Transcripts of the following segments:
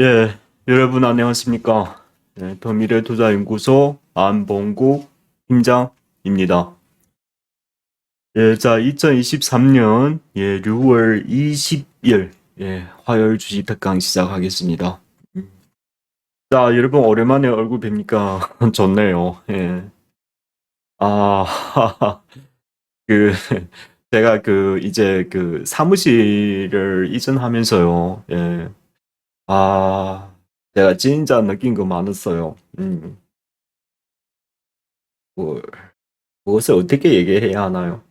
예, 여러분 안녕하십니까? 더 미래투자연구소 안봉국 팀장입니다. 예, 자, 2023년 6월 20일 화요일 주식 특강 시작하겠습니다. 음. 자, 여러분 오랜만에 얼굴 뵙니까 좋네요. 예. 아, 그 제가 이제 사무실을 이전하면서요. 예. 아, 제가 진짜 느낀 거 많았어요. 뭐, 무엇을 어떻게 얘기해야 하나요?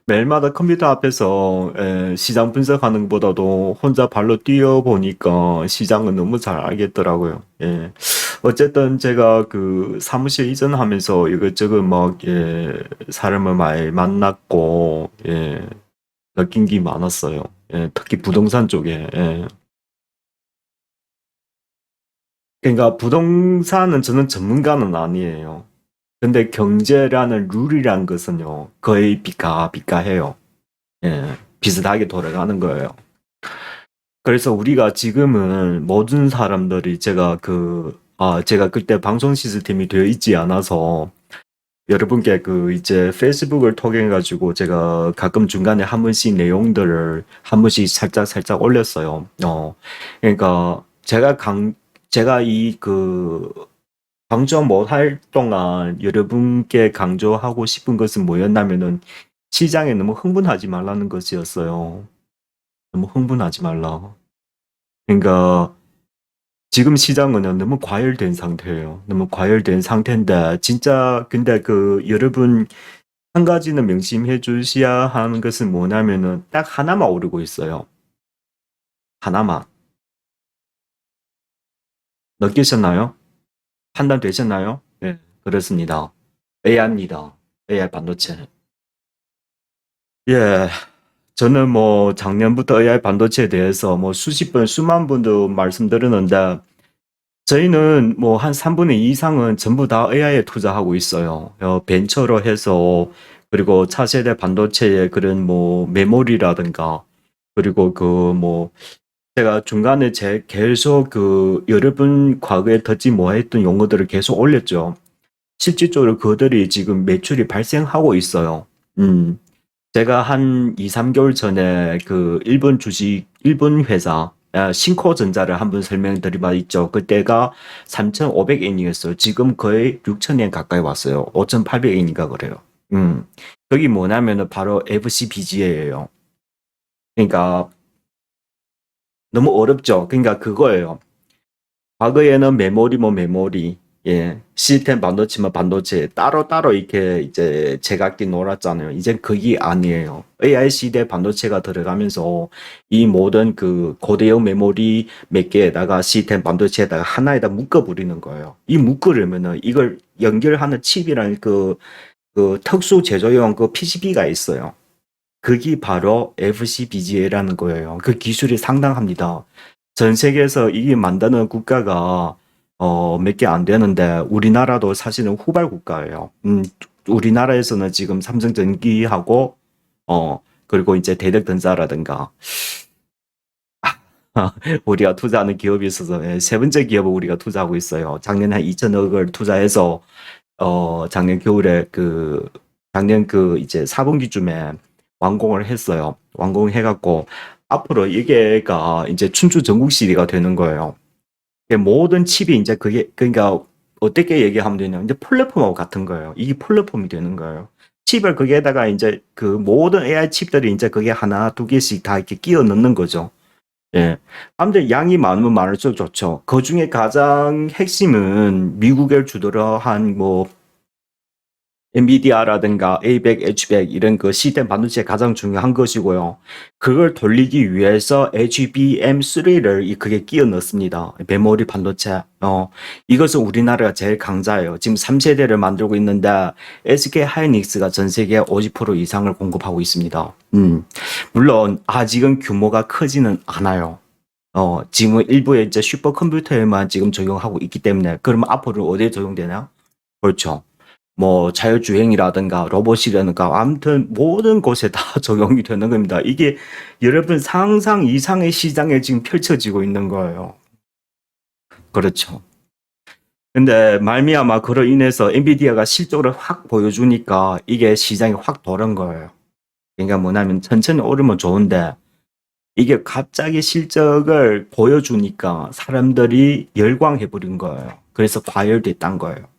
매일마다 컴퓨터 앞에서 시장 분석하는 것보다도 혼자 발로 뛰어보니까 시장은 너무 잘 알겠더라고요. 예. 어쨌든 제가 사무실 이전하면서 이것저것 막, 사람을 많이 만났고, 느낀 게 많았어요. 특히 부동산 쪽에. 그러니까 부동산은 저는 전문가는 아니에요. 근데 경제라는 룰이란 것은요, 거의 비슷해요. 비슷하게 돌아가는 거예요. 그래서 우리가 지금은 모든 사람들이 제가 그때 방송 시스템이 되어 있지 않아서 여러분께 이제 페이스북을 통해 가지고 제가 가끔 중간에 한 번씩 내용들을 한 번씩 살짝 올렸어요. 그러니까 제가 강조 못할 동안 여러분께 강조하고 싶은 것은 뭐였냐면은 시장에 너무 흥분하지 말라는 것이었어요. 너무 흥분하지 말라. 그러니까 지금 시장은 너무 과열된 상태예요. 너무 과열된 상태인데 진짜 근데 여러분 한 가지는 명심해 주셔야 하는 것은 뭐냐면은 딱 하나만 오르고 있어요. 하나만. 느끼셨나요? 판단되셨나요? 네, 그렇습니다. AI입니다. AI 반도체. 예. 저는 뭐 작년부터 AI 반도체에 대해서 뭐 수십 번, 수만 번도 말씀드렸는데 저희는 뭐 한 3분의 2 이상은 전부 다 AI에 투자하고 있어요. 벤처로 해서 그리고 차세대 반도체의 그런 뭐 메모리라든가 그리고 제가 중간에 계속 여러분 과거에 듣지 못했던 용어들을 계속 올렸죠. 실질적으로 그들이 지금 매출이 발생하고 있어요. 음. 제가 한 2-3개월 전에 일본 회사 신코전자를 한번 설명드린 바 있죠. 그때가 3,500엔이었어요. 지금 거의 6,000엔 가까이 왔어요. 5,800엔인가 그래요. 그게 뭐냐면은 바로 FCBGA예요. 그러니까 너무 어렵죠. 그러니까 그거예요. 과거에는 메모리 뭐 메모리, 시스템 반도체 뭐 반도체 따로따로 이렇게 이제 제각기 놀았잖아요. 이젠 그게 아니에요. AI 시대 반도체가 들어가면서 이 모든 고대형 메모리 몇 개에다가 시스템 반도체에다가 하나에다 묶어버리는 거예요. 이 묶으려면은 이걸 연결하는 칩이라는 특수 제조용 PCB가 있어요. 그게 바로 FCBGA라는 거예요. 그 기술이 상당합니다. 전 세계에서 이게 만드는 국가가 몇 개 안 되는데 우리나라도 사실은 후발 국가예요. 우리나라에서는 지금 삼성전기하고 그리고 이제 대덕전자라든가 우리가 투자하는 기업이 있어서 세 번째 기업을 우리가 투자하고 있어요. 작년에 한 2천억을 투자해서 작년 겨울에 작년 이제 4분기쯤에 완공을 했어요. 완공해갖고 앞으로 이게가 이제 춘추 전국 시대가 되는 거예요. 모든 칩이 이제 그러니까 어떻게 얘기하면 되냐. 이제 플랫폼하고 같은 거예요. 이게 플랫폼이 되는 거예요. 칩을 거기에다가 이제 모든 AI 칩들이 이제 그게 하나, 두 개씩 다 이렇게 끼워 넣는 거죠. 예. 아무튼 양이 많으면 많을수록 좋죠. 그 중에 가장 핵심은 미국을 주도로 한뭐 엔비디아라든가 A100, H100 이런 시스템 반도체 가장 중요한 것이고요. 그걸 돌리기 위해서 HBM3를 그게 끼워 넣습니다. 메모리 반도체. 이것은 우리나라가 제일 강자예요. 지금 3세대를 만들고 있는데 SK 하이닉스가 전 세계 50% 이상을 공급하고 있습니다. 물론 아직은 규모가 크지는 않아요. 지금 일부의 이제 슈퍼컴퓨터에만 지금 적용하고 있기 때문에 그러면 앞으로 어디에 적용되나? 그렇죠. 뭐 자율주행이라든가 로봇이라든가 아무튼 모든 곳에 다 적용이 되는 겁니다. 이게 여러분 상상 이상의 시장에 지금 펼쳐지고 있는 거예요. 그렇죠. 근데 말미암아 그로 인해서 엔비디아가 실적을 확 보여주니까 이게 시장이 확 도는 거예요. 그러니까 뭐냐면 천천히 오르면 좋은데 이게 갑자기 실적을 보여주니까 사람들이 열광해 버린 거예요. 그래서 과열됐단 거예요.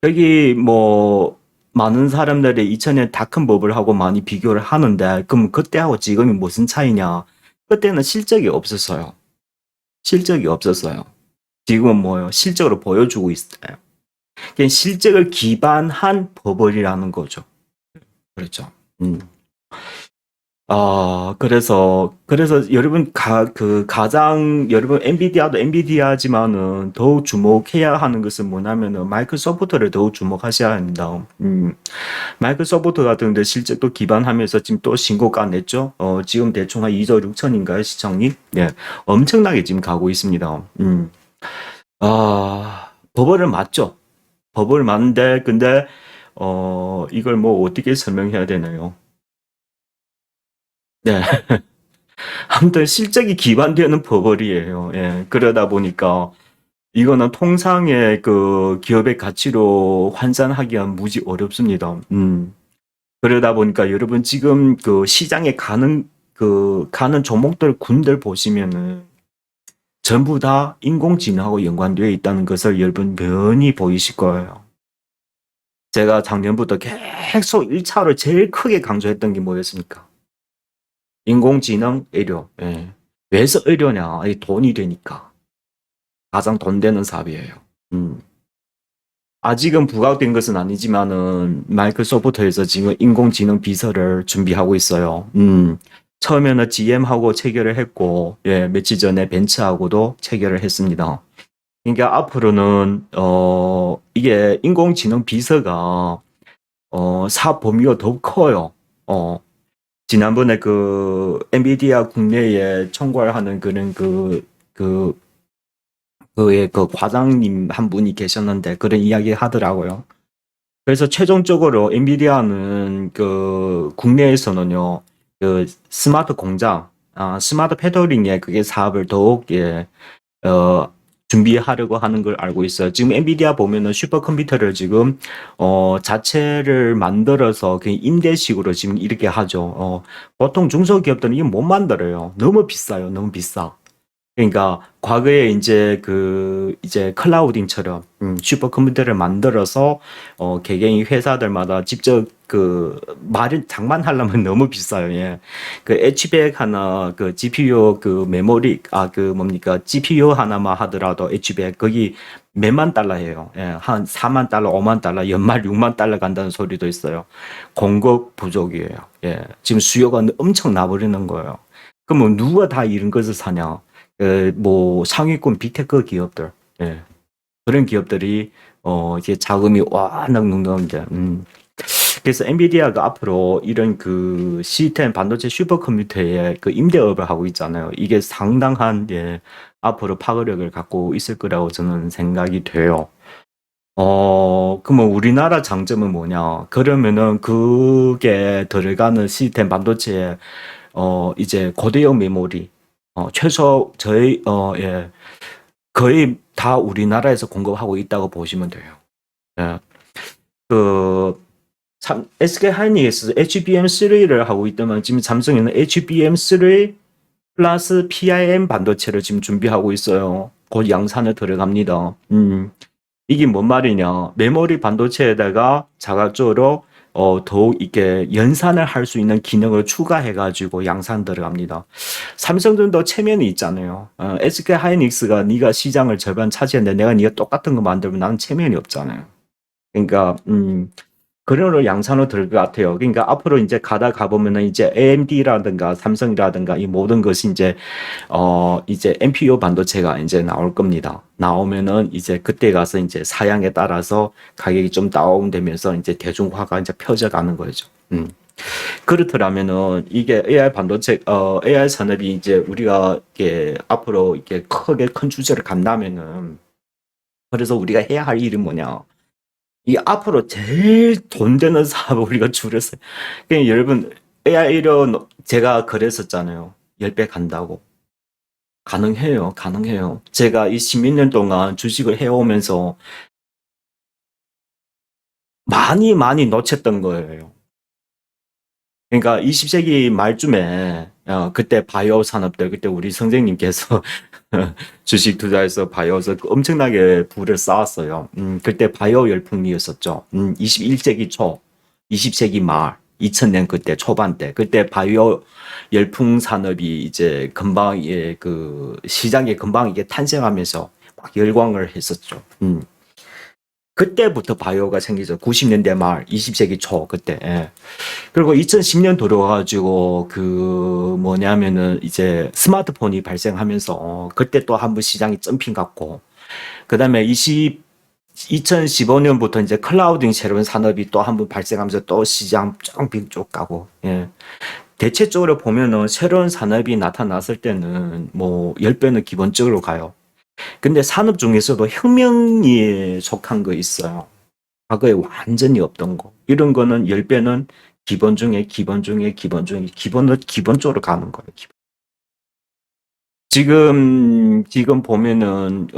여기 뭐 많은 사람들이 2000년 닷컴 버블 하고 많이 비교를 하는데 그럼 그때하고 지금이 무슨 차이냐? 그때는 실적이 없었어요. 실적이 없었어요. 지금은 뭐예요? 실적으로 보여주고 있어요. 그냥 실적을 기반한 버블이라는 거죠. 그렇죠. 그래서 여러분 가장 여러분 엔비디아도 엔비디아지만은 더욱 주목해야 하는 것은 뭐냐면은 마이크로소프트를 더욱 주목하셔야 합니다. 마이크로소프트 같은 데 실적도 기반하면서 지금 또 신고가 냈죠. 지금 대충 한 2조 6천인가요, 시청이? 예. 엄청나게 지금 가고 있습니다. 버블은 맞죠. 버블 맞는데 근데 이걸 뭐 어떻게 설명해야 되나요? 네. 아무튼 실적이 기반되는 버블이에요. 예. 그러다 보니까 이거는 통상의 그 기업의 가치로 환산하기가 무지 어렵습니다. 그러다 보니까 여러분 지금 그 시장에 가는 종목들 군들 보시면은 전부 다 인공지능하고 연관되어 있다는 것을 여러분 면히 보이실 거예요. 제가 작년부터 계속 1차로 제일 크게 강조했던 게 뭐였습니까? 인공지능, 의료. 예. 왜서 의료냐? 이 돈이 되니까. 가장 돈 되는 사업이에요. 아직은 부각된 것은 아니지만은 마이크로소프트에서 지금 인공지능 비서를 준비하고 있어요. 처음에는 GM하고 체결을 했고, 예, 며칠 전에 벤츠하고도 체결을 했습니다. 그러니까 앞으로는 이게 인공지능 비서가 사업 범위가 더 커요. 지난번에 그 엔비디아 국내에 총괄하는 그의 그 과장님 한 분이 계셨는데 그런 이야기 하더라고요. 그래서 최종적으로 엔비디아는 그 국내에서는요, 그 스마트 공장, 스마트 패더링에 그게 사업을 더욱 준비하려고 하는 걸 알고 있어요. 지금 엔비디아 보면은 슈퍼컴퓨터를 지금 자체를 만들어서 그 임대식으로 지금 이렇게 하죠. 보통 중소기업들은 이거 못 만들어요. 너무 비싸요. 너무 비싸. 그러니까 과거에 이제 클라우딩처럼 슈퍼컴퓨터를 만들어서 개개인 회사들마다 직접 그 장만하려면 너무 비싸요. 예. 그 HBX 하나 그 GPU 그 메모리 그 뭡니까 GPU 하나만 하더라도 HBX 거기 몇만 달러 해요. 예. 한 4만 달러, 5만 달러, 연말 6만 달러 간다는 소리도 있어요. 공급 부족이에요. 예. 지금 수요가 엄청 나버리는 거예요. 그러면 누가 다 이런 것을 사냐? 뭐 상위권 빅테크 기업들, 예. 그런 기업들이 이제 자금이 워낙 능동인데, 그래서 엔비디아가 앞으로 이런 그 시스템 반도체 슈퍼컴퓨터에 그 임대업을 하고 있잖아요. 이게 상당한 앞으로 파급력을 갖고 있을 거라고 저는 생각이 돼요. 그러면 우리나라 장점은 뭐냐? 그러면은 그게 들어가는 시스템 반도체에 이제 고대형 메모리, 최소 예, 거의 다 우리나라에서 공급하고 있다고 보시면 돼요. 예. SK 하이닉스 HBM3를 하고 있다면 지금 삼성에는 HBM3 플러스 PIM 반도체를 지금 준비하고 있어요. 곧 양산에 들어갑니다. 이게 뭔 말이냐? 메모리 반도체에다가 자각적으로 더욱 이렇게 연산을 할 수 있는 기능을 추가해가지고 양산 들어갑니다. 삼성전도 체면이 있잖아요. SK 하이닉스가 네가 시장을 절반 차지했는데 내가 네가 똑같은 거 만들면 나는 체면이 없잖아요. 그러니까 그런 양산으로 들 것 같아요. 그러니까 앞으로 이제 가보면은 이제 AMD라든가 삼성이라든가 이 모든 것이 이제 NPU 반도체가 이제 나올 겁니다. 나오면은 이제 그때 가서 이제 사양에 따라서 가격이 좀 다운되면서 이제 대중화가 이제 펴져가는 거죠. 그렇더라면은 이게 AI 반도체, AI 산업이 이제 우리가 이게 앞으로 이게 크게 큰 주제를 간다면은 그래서 우리가 해야 할 일은 뭐냐? 이 앞으로 제일 돈 되는 사업을 우리가 줄였어요. 그러니까 여러분, AI로 제가 그랬었잖아요. 10배 간다고. 가능해요. 가능해요. 제가 이 10몇 년 동안 주식을 해오면서 많이 놓쳤던 거예요. 그러니까 20세기 말쯤에 그때 바이오 산업들 그때 우리 선생님께서 주식 투자해서 바이오에서 엄청나게 부를 쌓았어요. 그때 바이오 열풍이었었죠. 21세기 초, 20세기 말, 2000년 그때 초반 때 그때 바이오 열풍 산업이 이제 금방 그 시장에 금방 이게 탄생하면서 막 열광을 했었죠. 그때부터 바이오가 생기죠. 90년대 말, 20세기 초 그때. 예. 그리고 2010년 들어와가지고 그 뭐냐면은 이제 스마트폰이 발생하면서 그때 또 한번 시장이 점핑 갔고, 그 다음에 2015년부터 이제 클라우딩 새로운 산업이 또 한번 발생하면서 또 시장 점핑 쭉 가고. 예. 대체적으로 보면은 새로운 산업이 나타났을 때는 뭐 10배는 기본적으로 가요. 근데 산업 중에서도 혁명에 속한 거 있어요. 과거에 완전히 없던 거. 이런 거는 10배는 기본 중에 기본적으로 가는 거예요. 지금 보면은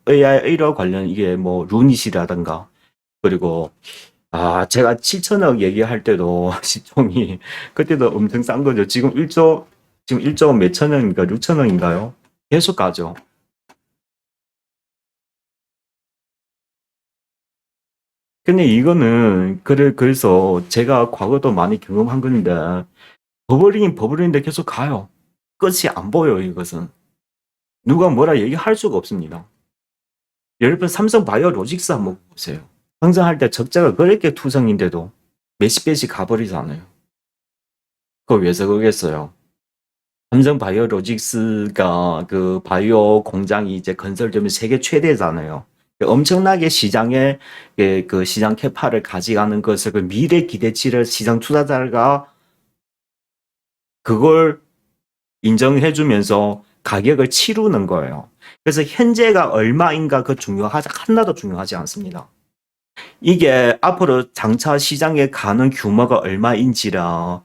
AI로 관련 이게 뭐 루닛이라든가, 그리고 제가 7천억 얘기할 때도 시총이 그때도 엄청 싼 거죠. 지금 1조 몇 천억인가 6천억인가요? 계속 가죠. 근데 이거는 그래서 제가 과거도 많이 경험한 건데, 버블링인데 계속 가요. 끝이 안 보여요. 이것은 누가 뭐라 얘기할 수가 없습니다. 여러분 삼성 바이오로직스 한번 보세요. 상장할 때 적자가 그렇게 투성인데도 몇십 배씩 가버리잖아요. 그거 왜서 그러겠어요? 삼성 바이오로직스가 그 바이오 공장이 이제 건설되면 세계 최대잖아요. 엄청나게 시장에 그 시장 캐파를 가져가는 것을 그 미래 기대치를 시장 투자자가 그걸 인정해주면서 가격을 치르는 거예요. 그래서 현재가 얼마인가 하나도 중요하지 않습니다. 이게 앞으로 장차 시장에 가는 규모가 얼마인지라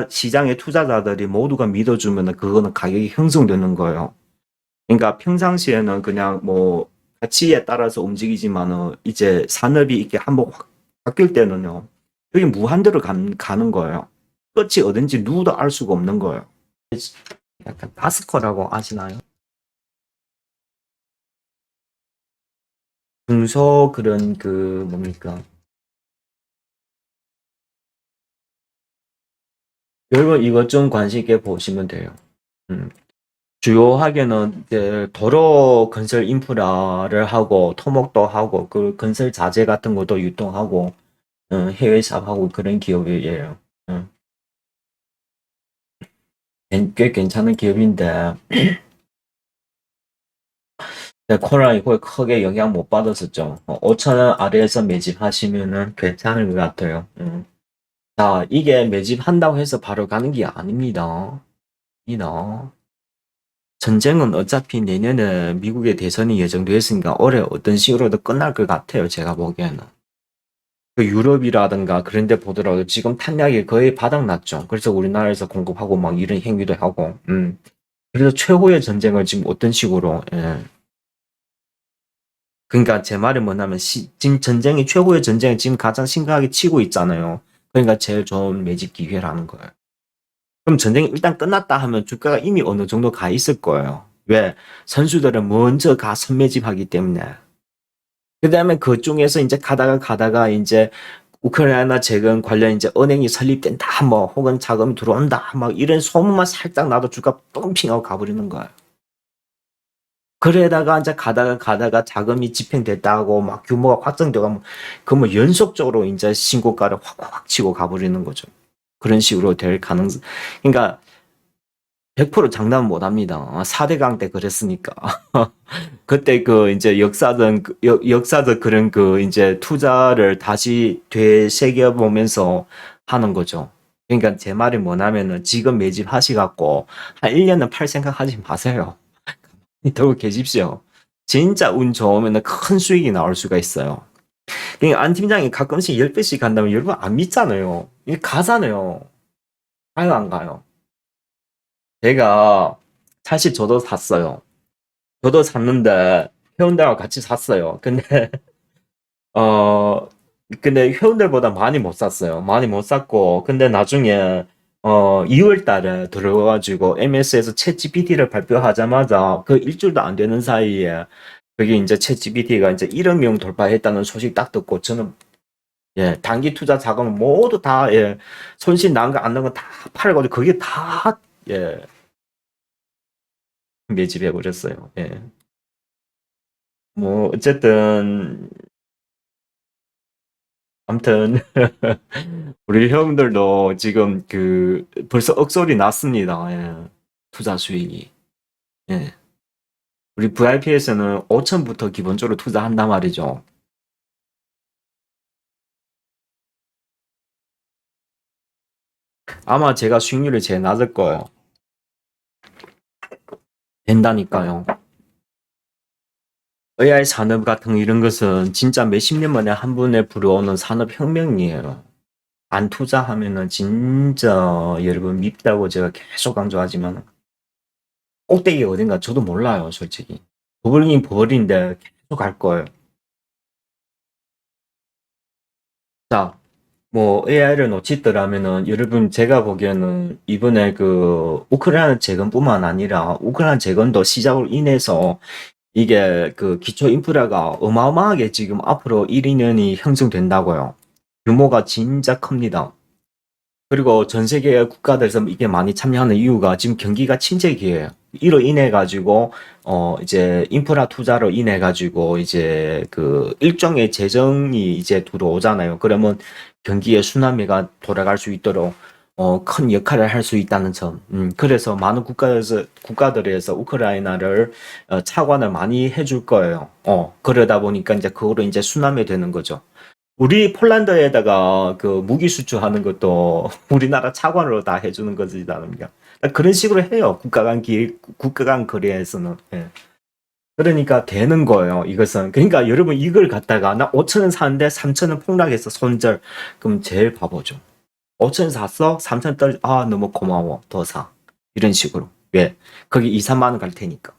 시장의 투자자들이 모두가 믿어주면 그거는 가격이 형성되는 거예요. 그러니까 평상시에는 그냥 뭐 가치에 따라서 움직이지만은 이제 산업이 이렇게 한번 확 바뀔 때는요, 여기 무한대로 가는 거예요. 끝이 어딘지 누구도 알 수가 없는 거예요. 약간 가스커라고 아시나요? 중소 그런 그 뭡니까? 여러분 이것 좀 관심 있게 보시면 돼요. 주요하게는 이제 도로 건설 인프라를 하고 토목도 하고 그 건설 자재 같은 것도 유통하고 해외 사업하고 그런 기업이에요. 꽤 괜찮은 기업인데 코로나 이후에 크게 영향 못 받았었죠. 5,000원 아래에서 매집하시면은 괜찮을 것 같아요. 자, 이게 매집한다고 해서 바로 가는 게 아닙니다. 전쟁은 어차피 내년에 미국의 대선이 예정되어 있으니까 올해 어떤 식으로도 끝날 것 같아요. 제가 보기에는. 그 유럽이라든가 그런 데 보더라도 지금 탄약이 거의 바닥났죠. 그래서 우리나라에서 공급하고 막 이런 행위도 하고. 그래서 최후의 전쟁을 지금 어떤 식으로, 예. 그러니까 제 말은 뭐냐면 지금 최고의 전쟁을 지금 가장 심각하게 치고 있잖아요. 그러니까 제일 좋은 매집 기회라는 거예요. 그럼 전쟁이 일단 끝났다 하면 주가가 이미 어느 정도 가 있을 거예요. 왜? 선수들은 먼저 가 선매집하기 때문에. 그 다음에 그 중에서 이제 가다가 이제 우크라이나 재건 관련 이제 은행이 설립된다, 뭐, 혹은 자금이 들어온다, 막 이런 소문만 살짝 나도 주가 뻥핑하고 가버리는 거예요. 그러다가 이제 가다가 자금이 집행됐다고 막 규모가 확정되고 뭐 연속적으로 이제 신고가를 확 치고 가버리는 거죠. 그런 식으로 될 가능성. 그러니까 100% 장담은 못 합니다. 4대강 때 그랬으니까. 그때 그 이제 역사적 그런 그 이제 투자를 다시 되새겨 보면서 하는 거죠. 그러니까 제 말이 뭐냐면은 지금 매집하시갖고 한 1년은 팔 생각하지 마세요. 들고 계십시오. 진짜 운 좋으면 큰 수익이 나올 수가 있어요. 그러니까 안 팀장이 가끔씩 10배씩 간다면 여러분 안 믿잖아요. 이게 가잖아요. 가요, 안 가요? 제가 사실 저도 샀어요. 저도 샀는데 회원들하고 같이 샀어요. 근데 어 근데 회원들보다 많이 못 샀어요. 많이 못 샀고 근데 나중에 2월 달에 들어가 가지고 MS에서 챗GPT를 발표하자마자 그 일주일도 안 되는 사이에 그게 이제 챗GPT가 이제 1억 명 돌파했다는 소식 딱 듣고 저는 예, 단기 투자 자금 모두 다 예, 손실 난 거 안 난 거 다 팔아가지고 그게 다 예, 매집해 버렸어요. 예. 뭐 어쨌든 아무튼 우리 형들도 지금 그 벌써 억소리 났습니다. 예. 투자 수익이. 예. 우리 VIP에서는 5천부터 기본적으로 투자한단 말이죠. 아마 제가 수익률이 제일 낮을 거예요. 된다니까요. AI 산업 같은 이런 것은 진짜 몇십 년 만에 한 번에 불어오는 산업혁명이에요. 안 투자하면은 진짜 여러분 밉다고 제가 계속 강조하지만 꼭대기가 어딘가 저도 몰라요, 솔직히. 버블긴 버블인데 계속 갈 거예요. 자, 뭐 AI를 놓치더라면은 여러분 제가 보기에는 이번에 그 우크라이나 재건뿐만 아니라 우크라이나 재건도 시작으로 인해서 이게 그 기초 인프라가 어마어마하게 지금 앞으로 1, 2년이 형성된다고요. 규모가 진짜 큽니다. 그리고 전 세계 국가들에서 이게 많이 참여하는 이유가 지금 경기가 침체기예요. 이로 인해 가지고 이제 인프라 투자로 인해 가지고 이제 그 일종의 재정이 이제 들어오잖아요. 그러면 경기의 순환매가 돌아갈 수 있도록 큰 역할을 할 수 있다는 점. 그래서 많은 국가들에서 우크라이나를 차관을 많이 해줄 거예요. 그러다 보니까 이제 그거로 이제 순환매 되는 거죠. 우리 폴란드에다가 그 무기 수출하는 것도 우리나라 차관으로 다 해주는 거지, 나름이야. 그런 식으로 해요. 국가 간 거래에서는. 예. 그러니까 되는 거예요, 이것은. 그러니까 여러분 이걸 갖다가 나 5천 원 사는데 3천 원 폭락해서 손절. 그럼 제일 바보죠. 5천 원 샀어? 3천 원 떨어져. 아, 너무 고마워. 더 사. 이런 식으로. 왜? 거기 2, 3만 원 갈 테니까.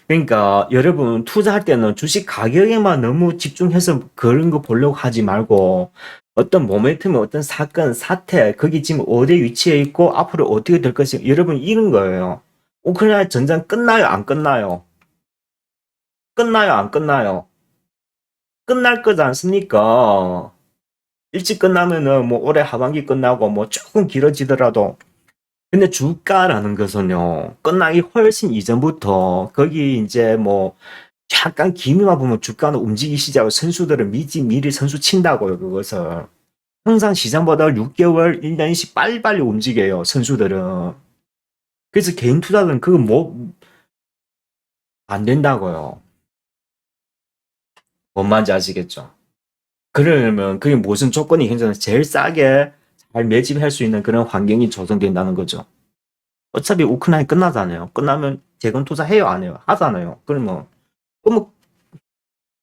그러니까 여러분 투자할 때는 주식 가격에만 너무 집중해서 그런 거 보려고 하지 말고 어떤 모멘텀, 어떤 사건, 사태, 거기 지금 어디 위치해 있고 앞으로 어떻게 될 것이 여러분 이런 거예요. 우크라이나 전쟁 끝나요, 안 끝나요? 끝나요, 안 끝나요? 끝날 거지 않습니까? 일찍 끝나면은 뭐 올해 하반기 끝나고 뭐 조금 길어지더라도 근데 주가라는 것은요, 끝나기 훨씬 이전부터 거기 이제 뭐 약간 기미만 보면 주가는 움직이기 시작하고 선수들은 미리 선수 친다고요, 그것을. 항상 시장보다 6개월, 1년씩 빨리빨리 움직여요, 선수들은. 그래서 개인 투자는 그거 뭐, 안 된다고요. 뭔 말인지 아시겠죠? 그러려면 그게 무슨 조건이 괜찮아 제일 싸게 잘 매집할 수 있는 그런 환경이 조성된다는 거죠. 어차피 우크라이나 끝나잖아요. 끝나면 재건 투자해요, 안 해요? 하잖아요. 그러면,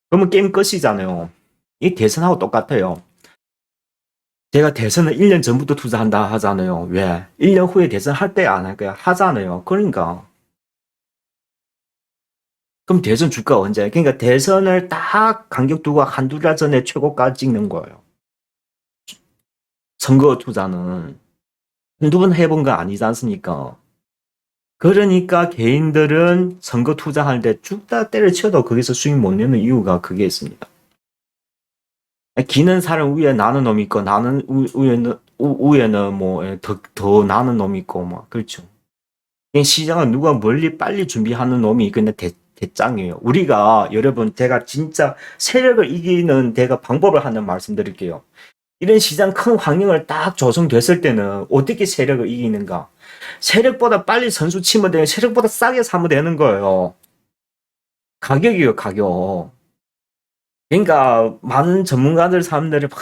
그러면 게임 끝이잖아요. 이 대선하고 똑같아요. 제가 대선을 1년 전부터 투자한다 하잖아요. 왜? 1년 후에 대선 할 거야, 안 할 거야? 하잖아요. 그러니까. 그럼 대선 주가 언제? 그러니까 대선을 딱 간격 두고 한두 달 전에 최고가 찍는 거예요. 선거 투자는. 한두 번 해본 거 아니지 않습니까? 그러니까 개인들은 선거 투자할 때 쭉 다 때려쳐도 거기서 수익 못 내는 이유가 그게 있습니다. 기는 사람 위에 나는 놈이 있고 나는 위에는 뭐 더 나는 놈이 있고 막 그렇죠. 시장은 누가 멀리 빨리 준비하는 놈이 근데 대짱이에요. 우리가 여러분 제가 진짜 세력을 이기는 제가 방법을 하나 말씀드릴게요. 이런 시장 큰 환경을 딱 조성됐을 때는 어떻게 세력을 이기는가? 세력보다 빨리 선수 치면 되는 세력보다 싸게 사면 되는 거예요. 가격이요, 가격. 그러니까 많은 전문가들 사람들이 막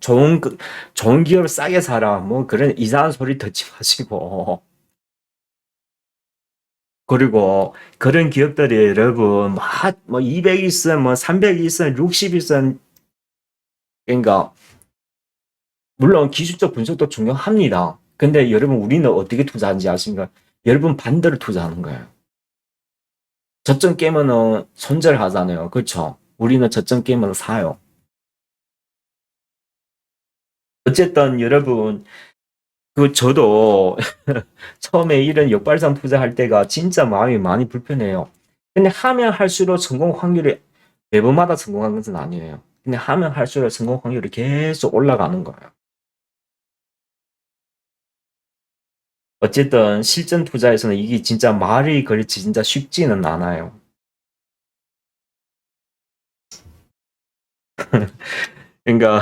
좋은 기업을 싸게 사라 뭐 그런 이상한 소리 듣지 마시고 그리고 그런 기업들이 여러분 뭐200 있으면 뭐300 있으면 60 있으면 그러니까 물론 기술적 분석도 중요합니다. 근데 여러분 우리는 어떻게 투자하는지 아십니까? 여러분 반대로 투자하는 거예요. 저점 깨면은 손절하잖아요. 그렇죠? 우리는 저점 깨면 사요. 어쨌든 여러분 저도 처음에 이런 역발상 투자할 때가 진짜 마음이 많이 불편해요. 근데 하면 할수록 성공 확률이 매번마다 성공한 것은 아니에요. 근데 하면 할수록 성공 확률이 계속 올라가는 거예요. 어쨌든 실전 투자에서는 이게 진짜 말이 그렇지 진짜 쉽지는 않아요. 그러니까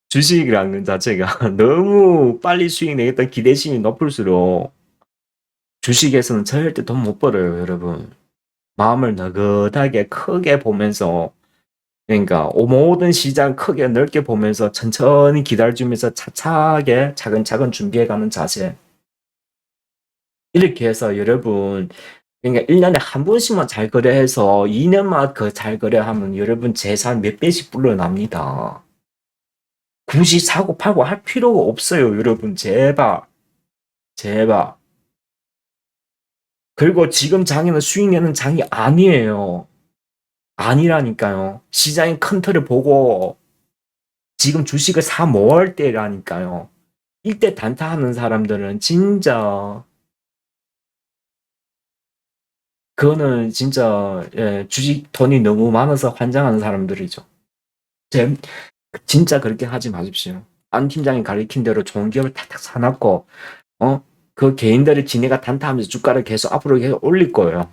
주식이라는 것 자체가 너무 빨리 수익 내겠다는 기대심이 높을수록 주식에서는 절대 돈 못 벌어요, 여러분. 마음을 너긋하게 크게 보면서 그러니까 모든 시장 크게 넓게 보면서 천천히 기다려주면서 차차하게 차근차근 준비해가는 자세. 이렇게 해서 여러분 그러니까 1년에 한 번씩만 잘 거래해서 2년만 그 잘 거래하면 여러분 재산 몇 배씩 불어납니다. 굳이 사고 팔고 할 필요가 없어요, 여러분. 제발. 제발. 그리고 지금 장에는 수익 내는 장이 아니에요. 아니라니까요. 시장의 큰 틀을 보고 지금 주식을 사 모을 때라니까요. 이때 단타하는 사람들은 진짜 그거는 진짜 주식 돈이 너무 많아서 환장하는 사람들이죠. 제, 진짜 그렇게 하지 마십시오. 안 팀장이 가르친 대로 좋은 기업을 탁탁 사놨고 그 개인들이 지네가 단타하면서 주가를 계속 앞으로 계속 올릴 거예요.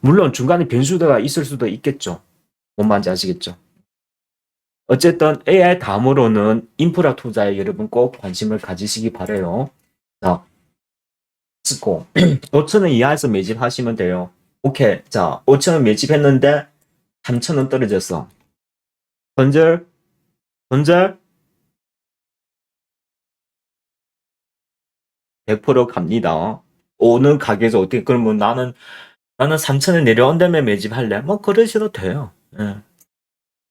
물론 중간에 변수가 있을 수도 있겠죠. 뭔 말인지 아시겠죠? 어쨌든 AI 다음으로는 인프라 투자에 여러분 꼭 관심을 가지시기 바래요. 자, 스코 5천원 이하에서 매집하시면 돼요. 오케이. 자, 5천원 매집했는데 3천원 떨어졌어. 손절, 손절 100% 갑니다. 오는 가게에서 어떻게 그러면 나는 3천원 내려온 다음에 매집할래. 뭐 그러셔도 돼요. 예.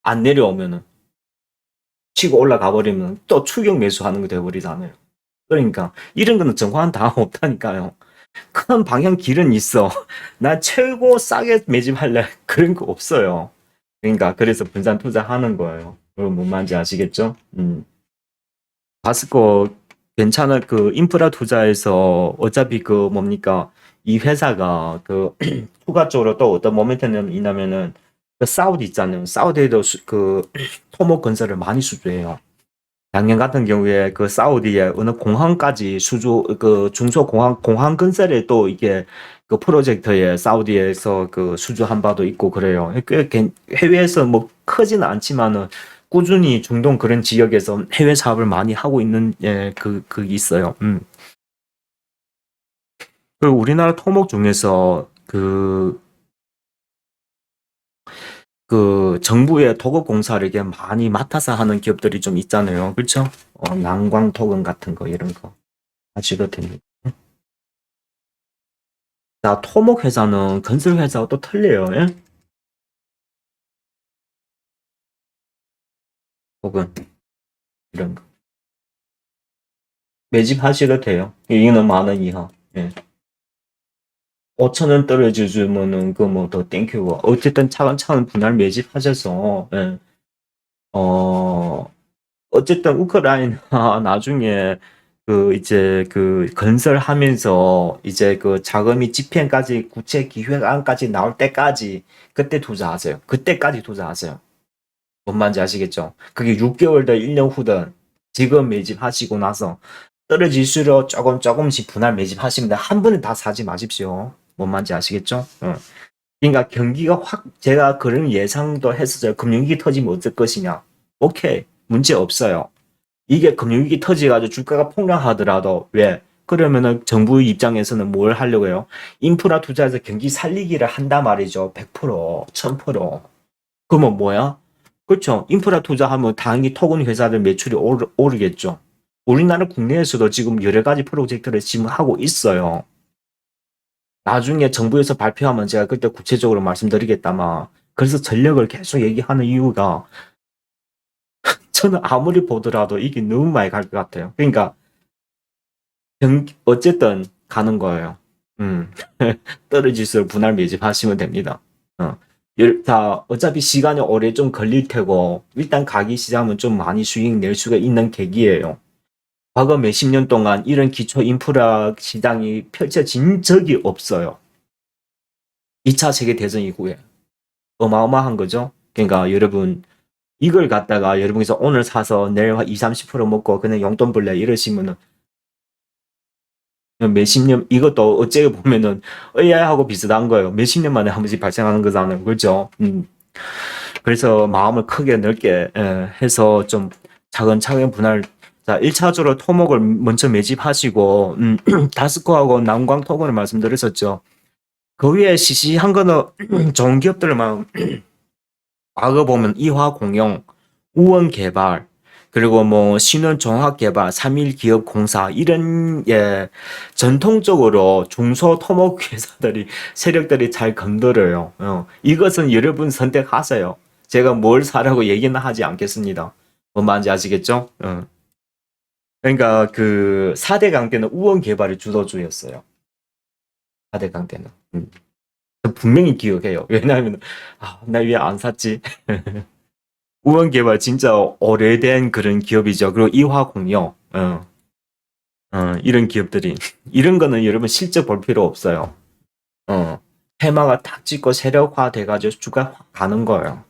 안 내려오면은 치고 올라가 버리면 또 추격 매수하는 거 돼버리잖아요. 그러니까 이런 거는 정황 다 없다니까요. 큰 방향 길은 있어. 나 최고 싸게 매집할래. 그런 거 없어요. 그러니까 그래서 분산 투자하는 거예요. 그럼 뭔 말인지 아시겠죠? 바스코 괜찮은 그 인프라 투자에서 어차피 그 뭡니까 이 회사가 그 추가적으로 또 어떤 모멘텀이 있냐면은 그 사우디 있잖아요. 사우디에도 그 토목 건설을 많이 수주해요. 작년 같은 경우에 그 사우디의 어느 공항까지 그 중소공항 건설에 또 이게 그 프로젝트에 사우디에서 그 수주한 바도 있고 그래요. 해외에서 뭐 크지는 않지만은 꾸준히 중동 그런 지역에서 해외 사업을 많이 하고 있는 그 있어요. 그리고 우리나라 토목 중에서 그 정부의 토목 공사를 이렇게 많이 맡아서 하는 기업들이 좀 있잖아요. 그렇죠? 난광 토금 같은 거 이런 거 아시도 됩니다. 자, 토목 회사는 건설 회사와 또 틀려요. 예? 혹은 이런 거 매집하셔도 돼요. 이거는 10,000원 이하. 예. 5,000원 떨어져주면은 그 뭐 더 땡큐고 어쨌든 차근차근 분할 매집하셔서 어 어쨌든 우크라이나 나중에 그 이제 그 건설하면서 이제 그 자금이 집행까지 구체 기획안까지 나올 때까지 그때 투자하세요. 그때까지 투자하세요. 뭔 말인지 아시겠죠? 그게 6개월든 1년 후든 지금 매집하시고 나서 떨어질수록 조금씩 분할 매집하시면 돼. 한 번에 다 사지 마십시오. 뭔 말인지 아시겠죠? 그러니까 경기가 제가 그런 예상도 했었어요. 금융위기 터지면 어쩔 것이냐. 오케이. 문제 없어요. 이게 금융위기 터지가지고 주가가 폭락하더라도 왜? 그러면은 정부 입장에서는 뭘 하려고 해요? 인프라 투자해서 경기 살리기를 한단 말이죠. 100%, 1000%. 그러면 뭐야? 그렇죠. 인프라 투자하면 당연히 토건 회사들 매출이 오르겠죠. 우리나라 국내에서도 지금 여러 가지 프로젝트를 지금 하고 있어요. 나중에 정부에서 발표하면 제가 그때 구체적으로 말씀드리겠다만 그래서 전력을 계속 얘기하는 이유가 저는 아무리 보더라도 이게 너무 많이 갈 것 같아요. 그러니까 어쨌든 가는 거예요. 음. 떨어질수록 분할 매집하시면 됩니다. 어. 자, 어차피 시간이 오래 좀 걸릴 테고, 일단 가기 시작하면 좀 많이 수익 낼 수가 있는 계기예요. 과거 몇십 년 동안 이런 기초 인프라 시장이 펼쳐진 적이 없어요. 2차 세계대전 이후에. 어마어마한 거죠. 그러니까 여러분, 이걸 갖다가 여러분께서 오늘 사서 내일 20, 30% 먹고 그냥 용돈 벌래 이러시면은 몇십 년, 이것도 어째 보면은 AI하고 비슷한 거예요. 몇십 년 만에 한 번씩 발생하는 거잖아요. 그렇죠? 그래서 마음을 크게 넓게 해서 좀 차근차근 분할. 자, 1차적으로 토목을 먼저 매집하시고, 다스코하고 남광 토건을 말씀드렸었죠. 그 위에 시시한 거는 좋은 기업들만 과거 보면 이화공용, 우원개발, 그리고 뭐 신원종합개발, 3일기업공사 이런 전통적으로 중소토목 회사들이 세력들이 잘 건드려요. 이것은 여러분 선택하세요. 제가 뭘 사라고 얘기는 하지 않겠습니다. 뭔 말인지 아시겠죠? 그러니까 그 4대 강대는 우원개발이 주도주였어요. 4대 강대는. 분명히 기억해요. 왜냐하면 나 왜 안 샀지? 우원개발 진짜 오래된 그런 기업이죠. 그리고 이화공업, 이런 기업들이 이런 거는 여러분 실제 볼 필요 없어요. 테마가 탁 찍고 세력화 돼가지고 주가 확 가는 거예요.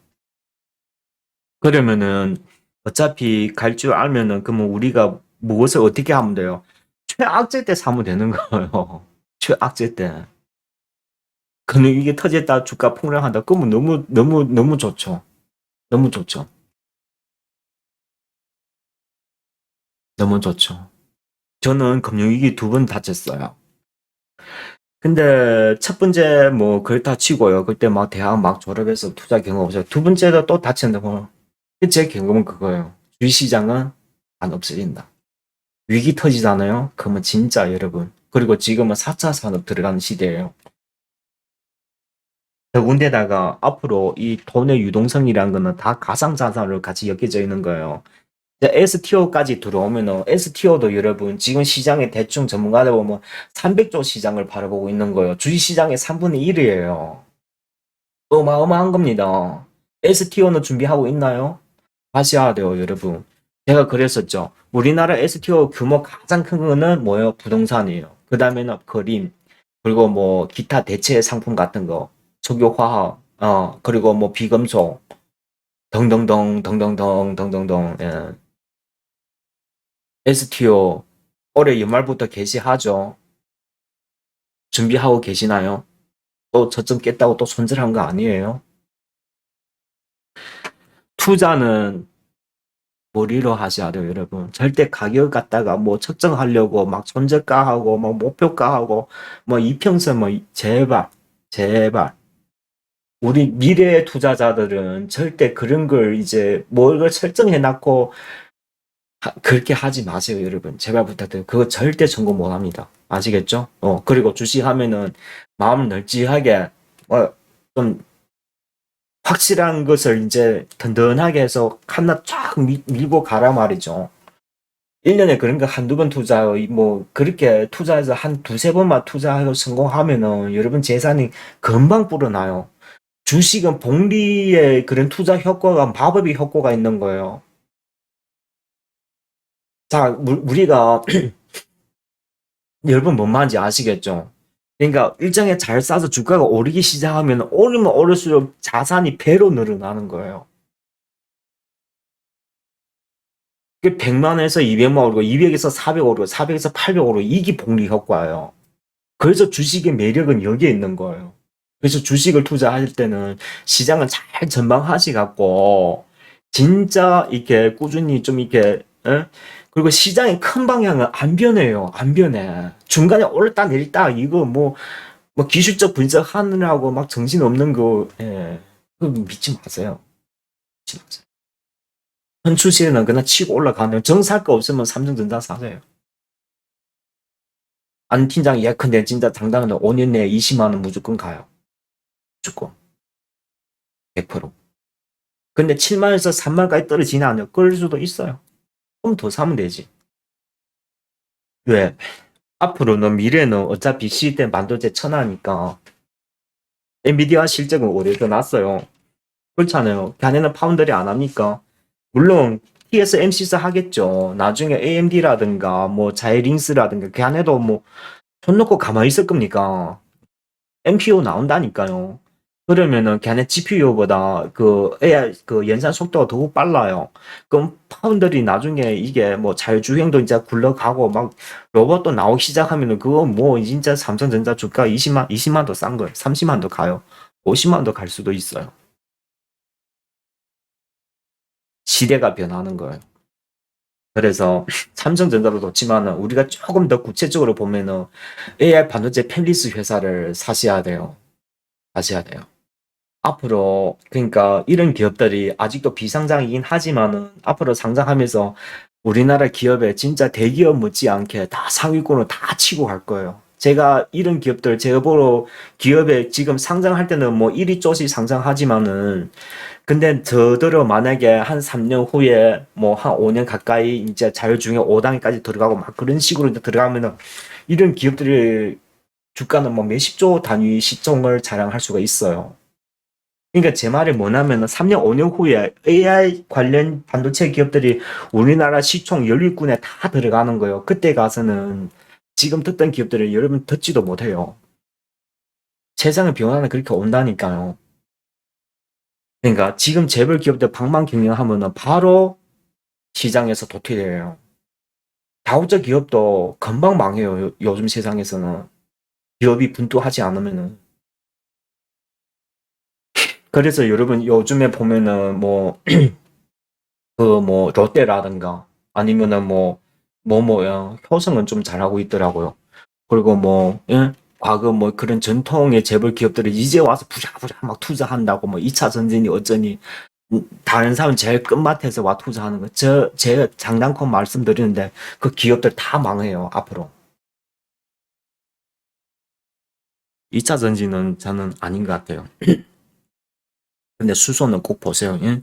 그러면은 어차피 갈 줄 알면은 그러면 우리가 무엇을 어떻게 하면 돼요? 최악제 때 사면 되는 거예요. 최악제 때. 근데 이게 터졌다 주가 폭락한다. 그러면 너무 좋죠. 너무 좋죠. 너무 좋죠. 저는 금융위기 2번 다쳤어요. 근데 첫 번째 뭐 그렇다 치고요. 그때 막 대학 막 졸업해서 투자 경험 없어요. 두 번째도 또 다쳤는데 뭐 제 경험은 그거예요. 주식시장은 안 없어진다. 위기 터지잖아요. 그러면 진짜 여러분. 그리고 지금은 4차 산업 들어가는 시대예요. 더군데다가 앞으로 이 돈의 유동성이라는 거는 다 가상자산으로 같이 엮여져 있는 거예요. STO까지 들어오면은 STO도 여러분 지금 시장에 대충 전문가들 보면 300조 시장을 바라보고 있는 거예요. 주식시장의 3분의 1이에요. 어마어마한 겁니다. STO는 준비하고 있나요? 하셔야 돼요, 여러분. 제가 그랬었죠. 우리나라 STO 규모 가장 큰 거는 뭐예요? 부동산이에요. 그 다음에는 그림, 그리고 뭐 기타 대체 상품 같은 거, 석유화학, 그리고 뭐 비금속, 덩덩덩, 예. STO 올해 연말부터 개시하죠. 준비하고 계시나요? 또 저점 깼다고 또 손절한 거 아니에요? 투자는 머리로 하셔야 돼요, 여러분. 절대 가격 갖다가 뭐 측정하려고 막 손절가하고 뭐 목표가하고 뭐 이평선 뭐 제발. 우리 미래의 투자자들은 절대 그런 걸 이제 뭘 설정해 놨고 그렇게 하지 마세요, 여러분. 제발 부탁드려요. 그거 절대 성공 못 합니다. 아시겠죠? 그리고 주식하면은 마음을 널찍하게 좀 확실한 것을 이제 든든하게 해서 하나 쫙 밀고 가라 말이죠. 1년에 그런 거 한두 번 뭐 그렇게 투자해서 한 두세 번만 투자해서 성공하면은 여러분 재산이 금방 불어나요. 주식은 복리의 그런 투자 효과가 마법의 효과가 있는 거예요. 자, 우리가 여러분 뭔 말인지 아시겠죠? 그러니까 일정에 잘 싸서 주가가 오르기 시작하면 오르면 오를수록 자산이 배로 늘어나는 거예요. 100만에서 200만 오르고 200에서 400 오르고 400에서 800 오르고 이게 복리 효과예요. 그래서 주식의 매력은 여기에 있는 거예요. 그래서 주식을 투자할 때는 시장을 잘 전망하시 갖고 진짜 이렇게 꾸준히 좀 이렇게 그리고 시장의 큰 방향은 안 변해요. 안 변해. 중간에 올랐다 내렸다 이거 뭐 기술적 분석하느라고 막 정신 없는 거 그거 믿지 마세요. 믿지 마세요. 현출시에는 그냥 치고 올라가는 정 살 거 없으면 삼성전자 사세요. 안 팀장 예컨대 진짜 당당한 5년 내에 20만 원 무조건 가요. 무조건 100%. 근데 7만에서 3만까지 떨어지나 않아요. 그럴 수도 있어요. 좀 더 사면 되지. 왜? 앞으로는 미래는 어차피 시대 반도체 천하니까 엔비디아 실적은 올해 더 났어요. 그렇잖아요. 걔네는 파운드리 안 합니까? 물론 TSMC에서 하겠죠. 나중에 AMD라든가 뭐 자이링스라든가 걔네도 뭐 손 놓고 가만히 있을 겁니까? MPO 나온다니까요. 그러면은 걔네 GPU보다 그 AI 그 연산 속도가 더 빨라요. 그럼 파운드리 나중에 이게 뭐 자율주행도 이제 굴러가고 막 로봇도 나오기 시작하면은 그거 뭐 진짜 삼성전자 주가 20만 더 싼 거예요. 30만 더 가요. 50만 더 갈 수도 있어요. 시대가 변하는 거예요. 그래서 삼성전자도 좋지만은 우리가 조금 더 구체적으로 보면은 AI 반도체 팹리스 회사를 사셔야 돼요. 사셔야 돼요. 앞으로 그러니까 이런 기업들이 아직도 비상장이긴 하지만은 앞으로 상장하면서 우리나라 기업에 진짜 대기업 못지않게 다 상위권으로 다 치고 갈 거예요. 제가 이런 기업들 제가 보러 기업에 지금 상장할 때는 뭐 1위 쪼씩 상장하지만은 근데 저더러 만약에 한 3년 후에 뭐 한 5년 가까이 이제 자율주행 5단계까지 들어가고 막 그런 식으로 이제 들어가면은 이런 기업들의 주가는 뭐 몇십조 단위 시총을 자랑할 수가 있어요. 그러니까 제 말이 뭐냐면은 3년, 5년 후에 AI 관련 반도체 기업들이 우리나라 시총 10위권에 다 들어가는 거예요. 그때 가서는 지금 듣던 기업들을 여러분 듣지도 못해요. 세상의 변화는 그렇게 온다니까요. 그러니까 지금 재벌 기업들 방만 경영하면은 바로 시장에서 도태돼요. 다우처 기업도 금방 망해요. 요즘 세상에서는. 기업이 분투하지 않으면은. 그래서 여러분 요즘에 보면은 뭐 그 뭐 롯데라든가 아니면은 뭐야 효성은 좀 잘하고 있더라고요. 그리고 뭐 예? 과거 뭐 그런 전통의 재벌 기업들이 이제 와서 부랴부랴 막 투자한다고 뭐 2차 전지니 어쩌니 다른 사람 제일 끝마트에서 와 투자하는 거. 제 장단코 말씀드리는데 그 기업들 다 망해요 앞으로. 2차 전지는 저는 아닌 것 같아요. 근데 수소는 꼭 보세요. 예?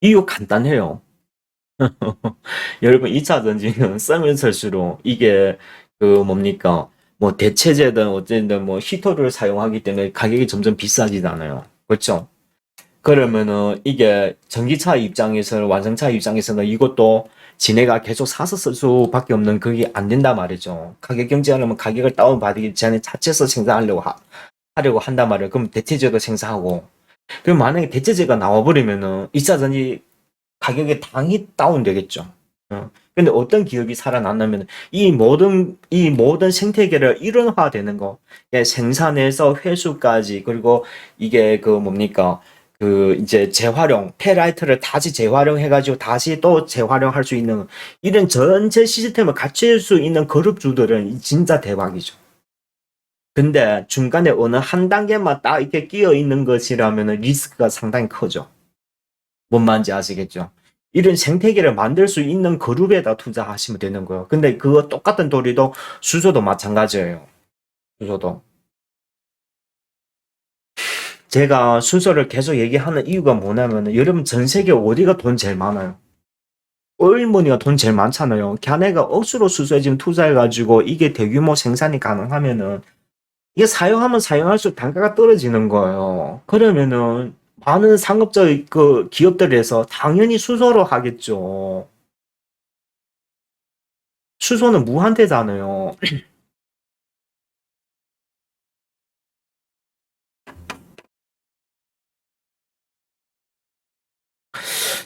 이유 간단해요. 여러분 2차 전지는 쓰면 쓸수록 이게 그 뭡니까 뭐 대체제든 어쨌든 뭐 히터를 사용하기 때문에 가격이 점점 비싸지잖아요. 그렇죠? 그러면은 이게 전기차 입장에서는 완성차 입장에서는 이것도 지네가 계속 사서 쓸 수밖에 없는 그게 안 된단 말이죠. 가격 경제하려면 가격을 다운받기 전에 자체서 생산하려고 하려고 한단 말이에요. 그럼 대체제도 생산하고. 그럼 만약에 대체제가 나와버리면은 2차 전지 가격이 당연히 다운되겠죠. 근데 어떤 기업이 살아남냐면 이 모든 생태계를 일원화되는 거. 예, 생산에서 회수까지 그리고 이게 그 뭡니까? 그 이제 재활용, 폐라이트를 다시 재활용해가지고 다시 또 재활용할 수 있는 이런 전체 시스템을 갖출 수 있는 그룹주들은 진짜 대박이죠. 근데 중간에 어느 한 단계만 딱 이렇게 끼어 있는 것이라면 리스크가 상당히 크죠. 뭔 말인지 아시겠죠? 이런 생태계를 만들 수 있는 그룹에다 투자하시면 되는 거예요. 근데 그거 똑같은 도리도 수소도 마찬가지예요. 수소도. 제가 수소를 계속 얘기하는 이유가 뭐냐면 여러분 전 세계 어디가 돈 제일 많아요? 오일머니가 돈 제일 많잖아요. 걔네가 억수로 수소에 지금 투자해가지고 이게 대규모 생산이 가능하면은 이게 사용하면 사용할수록 단가가 떨어지는 거예요. 그러면은 많은 상업적 그 기업들에서 당연히 수소로 하겠죠. 수소는 무한대잖아요.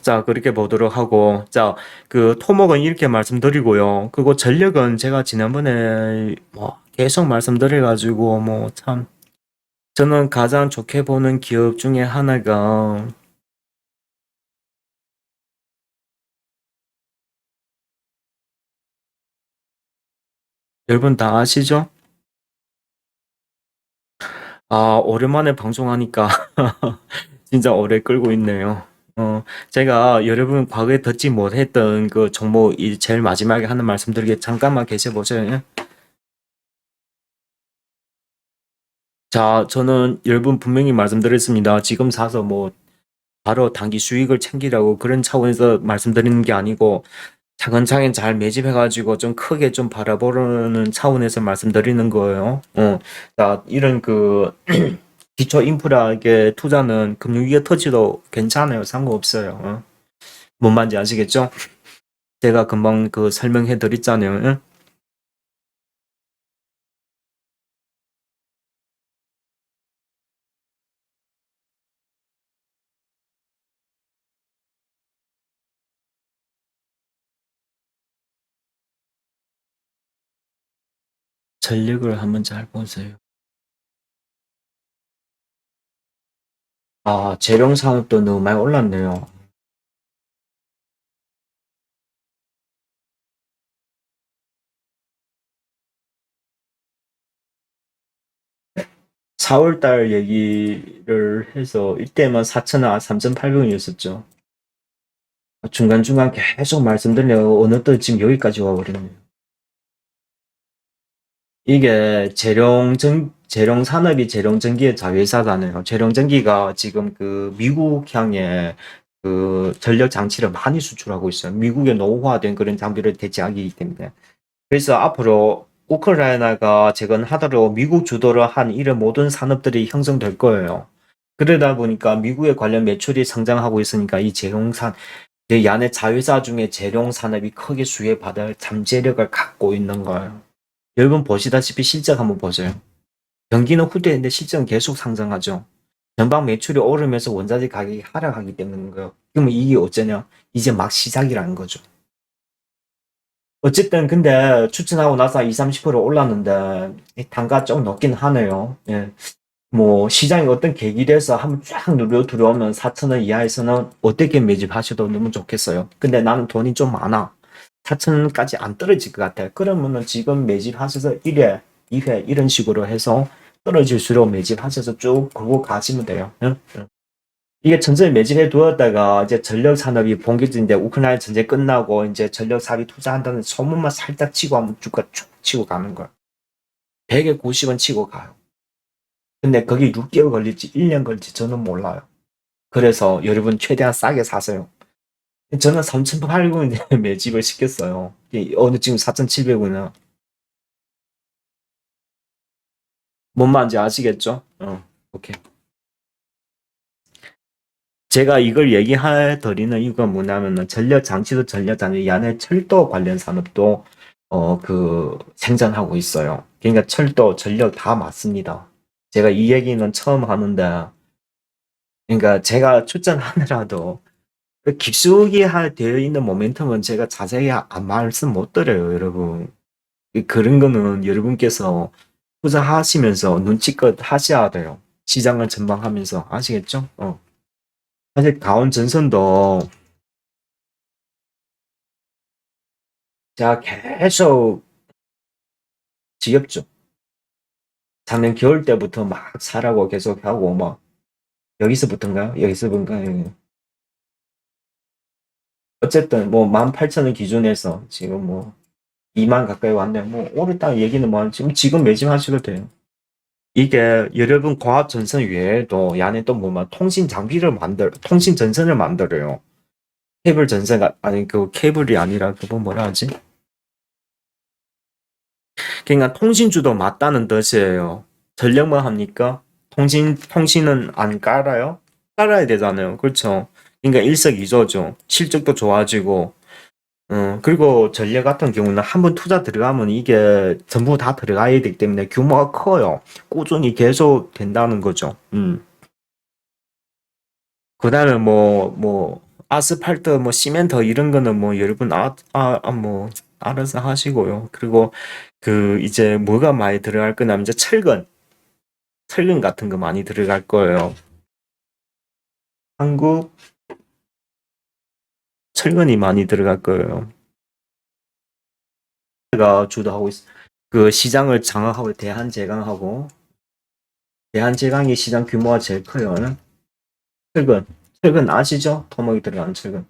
자, 그렇게 보도록 하고, 자, 그 토목은 이렇게 말씀드리고요. 그리고 전력은 제가 지난번에 뭐 계속 말씀드려가지고, 뭐 참, 저는 가장 좋게 보는 기업 중에 하나가, 여러분 다 아시죠? 아, 오랜만에 방송하니까 진짜 오래 끌고 있네요. 제가 여러분 과거에 듣지 못했던 그 정보 제일 마지막에 하는 말씀 드리게 잠깐만 계셔보세요. 예? 자, 저는 여러분 분명히 말씀드렸습니다. 지금 사서 뭐 바로 단기 수익을 챙기라고 그런 차원에서 말씀드리는 게 아니고 차근차근 잘 매집해 가지고 좀 크게 좀 바라보는 차원에서 말씀드리는 거예요. 자, 이런 그 기초 인프라에 투자는 금융위기 터지도 괜찮아요. 상관없어요. 뭔 말인지 아시겠죠? 제가 금방 그 설명해 드렸잖아요. 응? 전력을 한번 잘 보세요. 아, 재룡 산업도 너무 많이 올랐네요. 4월 달 얘기를 해서 이때만 4,000원, 3,800원이었었죠. 중간중간 계속 말씀드려요. 어느 때 지금 여기까지 와버렸네요. 이게 재룡 산업이 재룡전기의 자회사잖아요. 재룡전기가 지금 그 미국 향해 그 전력 장치를 많이 수출하고 있어요. 미국의 노후화된 그런 장비를 대체하기 때문에. 그래서 앞으로 우크라이나가 재건하도록 미국 주도로 한 이런 모든 산업들이 형성될 거예요. 그러다 보니까 미국의 관련 매출이 성장하고 있으니까 이 재룡산, 이 안에 자회사 중에 재룡 산업이 크게 수혜받을 잠재력을 갖고 있는 거예요. 여러분 보시다시피 실적 한번 보세요. 경기는 후퇴인데 실적은 계속 상승하죠. 전방 매출이 오르면서 원자재 가격이 하락하기 때문인 거예요. 그러면 이게 어쩌냐? 이제 막 시작이라는 거죠. 어쨌든 근데 추천하고 나서 2, 30% 올랐는데 단가 좀 높긴 하네요. 예. 뭐 시장이 어떤 계기돼서 한번 쫙 누려 들어오면 4,000원 이하에서는 어떻게 매집하셔도 너무 좋겠어요. 근데 나는 돈이 좀 많아. 4,000원까지 안 떨어질 것 같아. 그러면은 지금 매집하셔서 1회, 2회 이런 식으로 해서 떨어질수록 매집하셔서 쭉 긁고 가시면 돼요. 응? 응. 이게 천천히 매집해 두었다가 이제 전력 산업이 본격적인 우크라이나 전쟁 끝나고 이제 전력 사업이 투자한다는 소문만 살짝 치고 하면 주가 쭉 치고 가는 거야. 100에 90원 치고 가요. 근데 그게 6개월 걸릴지 1년 걸릴지 저는 몰라요. 그래서 여러분 최대한 싸게 사세요. 저는 3,800원에 매집을 시켰어요. 어느 지금 4,700원이나. 뭔 말인지 아시겠죠? 오케이. 제가 이걸 얘기해 드리는 이유가 뭐냐면은 전력 장치도 전력 장치, 이 안에 철도 관련 산업도 그 생산하고 있어요. 그러니까 철도, 전력 다 맞습니다. 제가 이 얘기는 처음 하는데, 그러니까 제가 출전하느라도 그 깊숙이 되어 있는 모멘텀은 제가 자세히 말씀 못 드려요, 여러분. 그런 거는 여러분께서 투자하시면서 눈치껏 하셔야 돼요. 시장을 전망하면서 아시겠죠? 사실 강원 전선도 제가 계속 지겹죠. 작년 겨울 때부터 막 사라고 계속 하고 막 여기서부터인가요? 여기서부터인가요? 어쨌든 뭐 18,000원 기준에서 지금 뭐 2만 가까이 왔네. 뭐 오르다 얘기는 뭐 지금 매집하셔도 돼요. 이게 여러분 과학 전선 외에도 이 안에 또 뭐만 통신 장비를 통신 전선을 만들어요. 케이블 전선가 아니 그 케이블이 아니라 그거 뭐라 하지? 그러니까 통신주도 맞다는 뜻이에요. 전력만 합니까? 통신은 안 깔아요? 깔아야 되잖아요. 그렇죠. 그러니까 일석이조죠. 실적도 좋아지고, 그리고 전력 같은 경우는 한번 투자 들어가면 이게 전부 다 들어가야 되기 때문에 규모가 커요. 꾸준히 계속 된다는 거죠. 그 다음에 아스팔트, 뭐, 시멘트 이런 거는 뭐, 여러분, 뭐, 알아서 하시고요. 그리고 이제 뭐가 많이 들어갈 거냐면 이제 철근 같은 거 많이 들어갈 거예요. 한국 철근이 많이 들어갈 거예요. 제가 주도하고 그 시장을 장악하고 대한제강이 시장 규모가 제일 커요. 철근. 철근 아시죠? 토목이 들어가는 철근.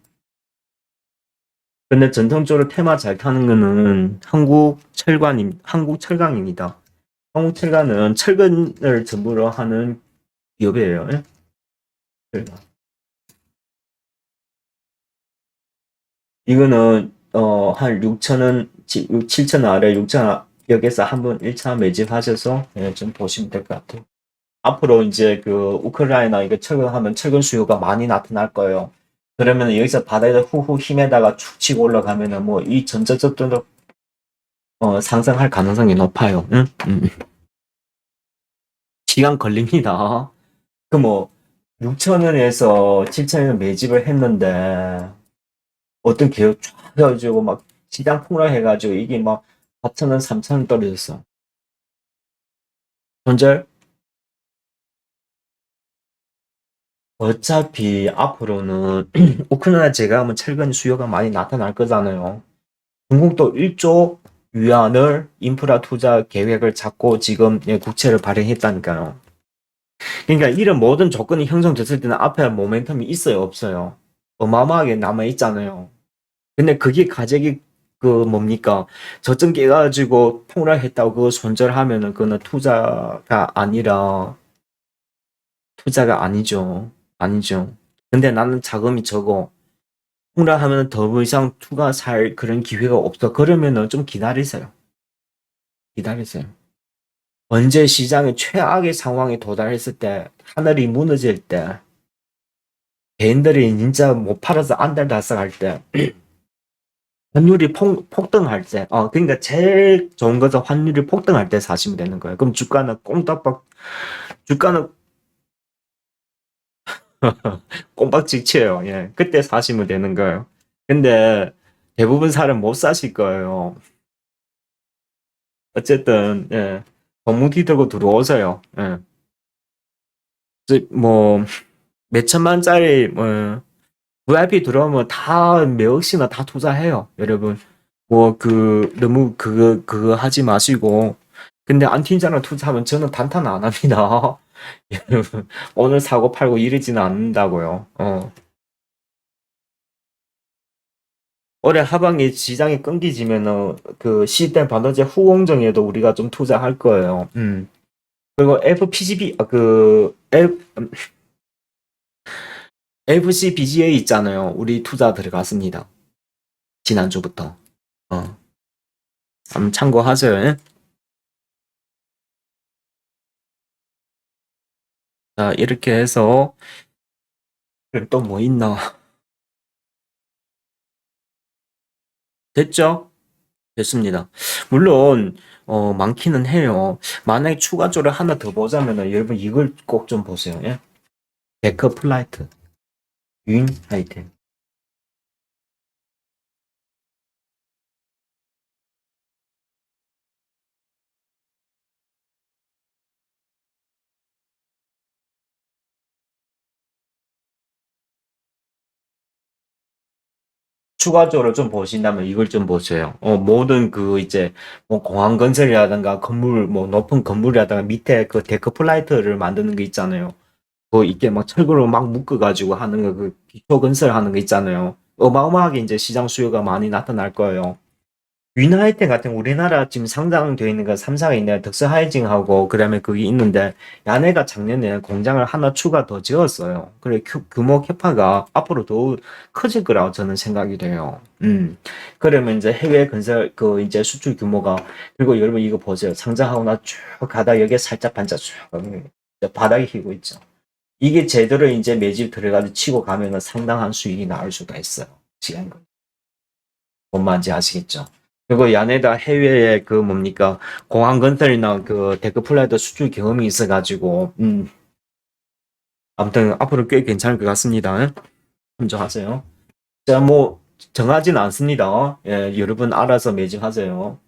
근데 전통적으로 테마 잘 타는 거는 한국철강입니다. 한국철강은 철근을 전부로 하는 기업이에요. 예? 철강. 이거는 한 6천원, 7천원 아래 6천원 여기서 한번 1차 매집하셔서 예, 좀 보시면 될 것 같아요. 앞으로 이제 그 우크라이나 이거 철거하면 철근 수요가 많이 나타날 거예요. 그러면 여기서 바닥에서 후후 힘에다가 축 치고 올라가면은 뭐 이 전체적으로 상승할 가능성이 높아요. 응? 시간 걸립니다. 그 뭐 6천원에서 7천원 매집을 했는데 어떤 기업 쫙 해가지고 막 시장 폭락해가지고 이게 막 4천원, 3천원 떨어졌어. 현재 어차피 앞으로는 우크라이나 제거하면 철근 수요가 많이 나타날 거잖아요. 중국도 1조 위안을 인프라 투자 계획을 잡고 지금 예, 국채를 발행했다니까요. 그러니까 이런 모든 조건이 형성됐을 때는 앞에 모멘텀이 있어요, 없어요? 어마어마하게 남아있잖아요. 근데 그게 가격이 그 뭡니까? 저점 깨가지고 폭락했다고 그거 손절하면은 그거는 투자가 아니죠. 아니죠. 근데 나는 자금이 적어. 폭락하면 더 이상 투가 살 그런 기회가 없어. 그러면은 좀 기다리세요. 기다리세요. 언제 시장의 최악의 상황에 도달했을 때, 하늘이 무너질 때, 개인들이 진짜 못 팔아서 안달다삭할 때, 환율이 폭등할 때, 그러니까 제일 좋은 것은 환율이 폭등할 때 사시면 되는 거예요. 그럼 주가는 주가는 꼼박직치예요. 예. 그때 사시면 되는 거예요. 근데 대부분 사람 못 사실 거예요. 어쨌든, 예. 공무기 들고 들어오세요. 예. 뭐, 몇 천만짜리, 뭐, VIP 들어오면 다 몇억씩이나 다 투자해요, 여러분. 뭐, 너무 그거 하지 마시고. 근데 안팀장을 투자하면 저는 단탄 안 합니다. 여러분, 오늘 사고 팔고 이러지는 않는다고요. 올해 하반기 시장이 끊기지면은 그 시스템 반도체 후공정에도 우리가 좀 투자할 거예요. 그리고 FPGB, FCBGA 있잖아요. 우리 투자 들어갔습니다. 지난주부터. 어. 한번 참고하세요. 예? 자, 이렇게 해서 또 뭐 있나? 됐죠? 됐습니다. 물론 많기는 해요. 만약에 추가적으로 하나 더 보자면은 여러분 이걸 꼭 좀 보세요. 예? 데커플라이트, 윈 아이템. 추가적으로 좀 보신다면 이걸 좀 보세요. 모든 이제 뭐 공항 건설이라든가 건물 뭐 높은 건물이라든가 밑에 그 데크플라이트를 만드는 게 있잖아요. 이게 막 철근으로 막 묶어가지고 하는 거, 그 기초 건설하는 거 있잖아요. 어마어마하게 이제 시장 수요가 많이 나타날 거예요. 위나이텐 같은 우리나라 지금 상장되어 있는 거 3사가 있는데 덕스 하이징하고 그다음에 그게 있는데 야네가 작년에 공장을 하나 추가 더 지었어요. 그래 규모 캐파가 앞으로 더 커질 거라고 저는 생각이 돼요. 그러면 이제 해외 건설 이제 수출 규모가 그리고 여러분 이거 보세요. 상장하고 나 쭉 가다 여기에 살짝 반짝 쭉 바닥에 휘고 있죠. 이게 제대로 이제 매집 들어가서 치고 가면은 상당한 수익이 나올 수가 있어요. 시간 걸. 뭔 말인지 아시겠죠? 그리고 야네다 해외에 뭡니까 공항 건설이나 데크플라이더 수출 경험이 있어가지고 아무튼 앞으로 꽤 괜찮을 것 같습니다. 참조하세요. 자, 뭐 정하진 않습니다. 예, 여러분 알아서 매집하세요.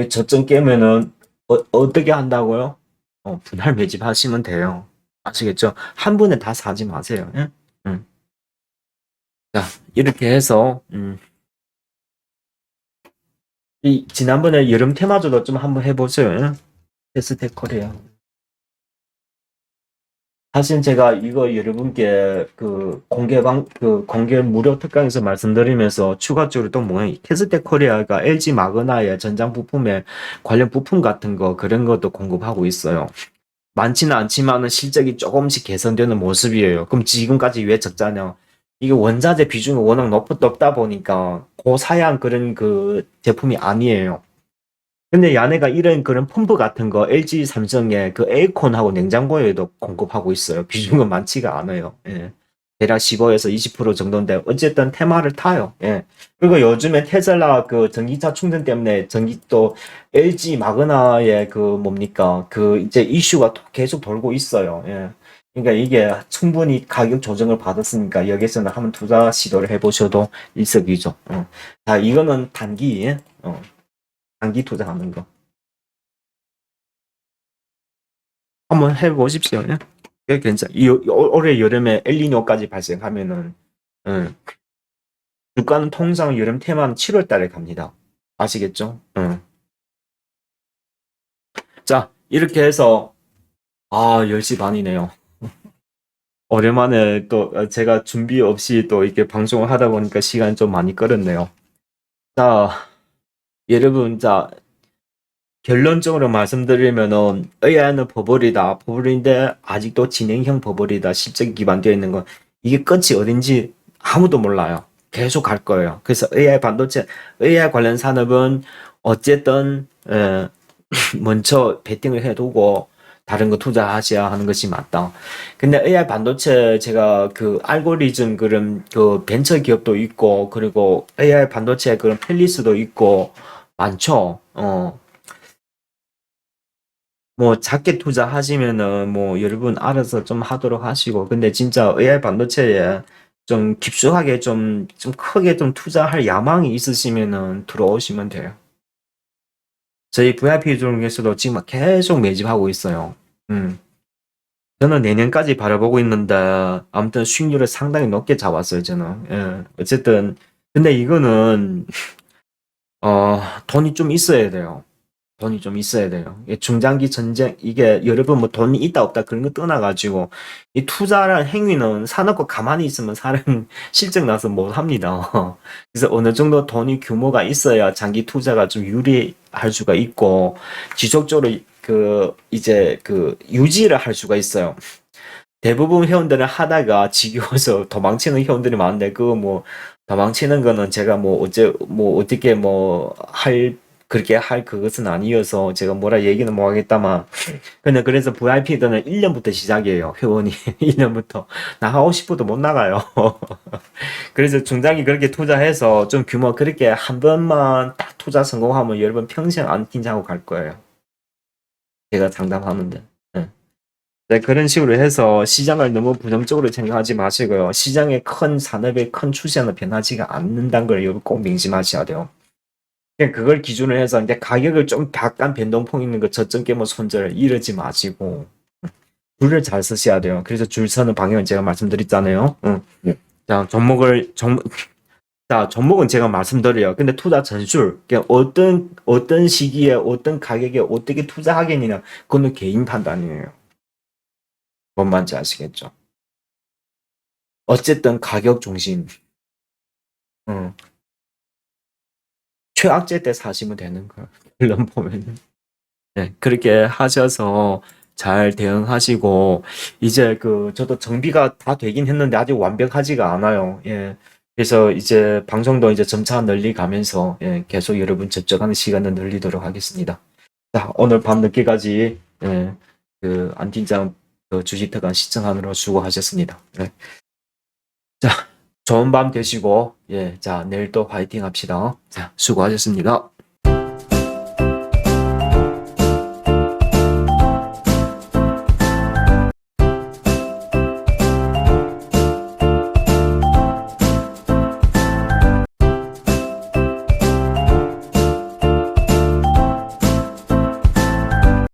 저점 깨면은 어떻게 한다고요? 분할 매집하시면 돼요. 아시겠죠? 한 번에 다 사지 마세요. 예? 음. 자, 이렇게 해서 지난번에 여름 테마주도 좀 한번 해보세요. 예? 테스텍 코리아. 사실 제가 이거 여러분께 공개 무료 특강에서 말씀드리면서 추가적으로 또 테스텍 코리아가 LG 마그나의 전장 부품에 관련 부품 같은 거 그런 것도 공급하고 있어요. 많지는 않지만은 실적이 조금씩 개선되는 모습이에요. 그럼 지금까지 왜 적자냐? 이게 원자재 비중이 워낙 높다 보니까 고사양 그런 그 제품이 아니에요. 근데 얘네가 이런 그런 펌프 같은 거 LG 삼성의 그 에어컨하고 냉장고에도 공급하고 있어요. 비중은 많지가 않아요. 예. 대략 15에서 20% 정도인데 어쨌든 테마를 타요. 예. 그리고 요즘에 테슬라 그 전기차 충전 때문에 전기 또 LG 마그나의 그 뭡니까 그 이제 이슈가 계속 돌고 있어요. 예. 그러니까 이게 충분히 가격 조정을 받았으니까 여기서는 한번 투자 시도를 해보셔도 일석이조. 자, 이거는 단기, 단기 투자하는 거. 한번 해보십시오. 예? 꽤 올해 여름에 엘니뇨까지 발생하면은, 예, 주가는 통상 여름 테마는 7월 달에 갑니다. 아시겠죠? 자, 이렇게 해서, 10시 반이네요. 오랜만에 또 제가 준비 없이 또 이렇게 방송을 하다 보니까 시간이 좀 많이 끌었네요. 자, 여러분, 자, 결론적으로 말씀드리면은 AI는 버블이다. 버블인데 아직도 진행형 버블이다. 실적이 기반되어 있는 건 이게 끝이 어딘지 아무도 몰라요. 계속 갈 거예요. 그래서 AI 반도체, AI 관련 산업은 어쨌든 먼저 베팅을 해두고 다른 거 투자하셔야 하는 것이 맞다. 근데 AI 반도체 제가 그 알고리즘 그런 그 벤처 기업도 있고 그리고 AI 반도체 그런 펠리스도 있고 많죠. 뭐 작게 투자하시면은 뭐 여러분 알아서 좀 하도록 하시고 근데 진짜 AI 반도체에 좀 깊숙하게 좀 크게 좀 투자할 야망이 있으시면은 들어오시면 돼요. 저희 VIP 중에서도 지금 막 계속 매집하고 있어요. 음. 저는 내년까지 바라보고 있는데 아무튼 수익률을 상당히 높게 잡았어요, 저는. 예. 어쨌든 근데 이거는 돈이 좀 있어야 돼요. 돈이 좀 있어야 돼요. 중장기 전쟁, 이게 여러분 뭐 돈이 있다 없다 그런 거 떠나가지고 이 투자라는 행위는 사놓고 가만히 있으면 사람 실적 나서 못 합니다. 그래서 어느 정도 돈이 규모가 있어야 장기 투자가 좀 유리할 수가 있고 지속적으로 그 이제 그 유지를 할 수가 있어요. 대부분 회원들은 하다가 지겨워서 도망치는 회원들이 많은데 그거 뭐 도망치는 거는 제가 뭐 어떻게 뭐 할 그렇게 할 그것은 아니어서 제가 뭐라 얘기는 못 하겠다만 근데 그래서 VIP들은 1년부터 시작이에요. 회원이 1년부터 나가고 싶어도 못 나가요. 그래서 중장기 그렇게 투자해서 좀 규모 그렇게 한 번만 딱 투자 성공하면 여러분 평생 안 긴장하고 갈 거예요. 제가 장담하는데. 네. 네, 그런 식으로 해서 시장을 너무 부정적으로 생각하지 마시고요. 시장의 큰 산업의 큰 추세는 변하지가 않는다는 걸 여러분 꼭 명심하셔야 돼요. 그냥 그걸 기준으로 해서 이제 가격을 좀 약간 변동폭 있는 거 저점 깨면 손절 이러지 마시고 줄을 잘 쓰셔야 돼요. 그래서 줄 서는 방향을 제가 말씀드렸잖아요. 응. 네. 자, 종목은 제가 말씀드려요. 근데 투자 전술, 그냥 어떤 시기에 어떤 가격에 어떻게 투자하겠느냐, 그거는 개인 판단이에요. 뭔 말인지 아시겠죠? 어쨌든 가격 중심. 어. 최악제 때 사시면 되는 거예요. 결론 보면은. 네, 그렇게 하셔서 잘 대응하시고 이제 그 저도 정비가 다 되긴 했는데 아직 완벽하지가 않아요. 예. 그래서 이제 방송도 이제 점차 늘리가면서 예, 계속 여러분 접촉하는 시간을 늘리도록 하겠습니다. 자, 오늘 밤 늦게까지 예, 그 안팀장 그 주식 특강 시청하느라 수고하셨습니다. 예. 자, 좋은 밤 되시고 예, 자, 내일 또 화이팅 합시다. 자, 수고하셨습니다.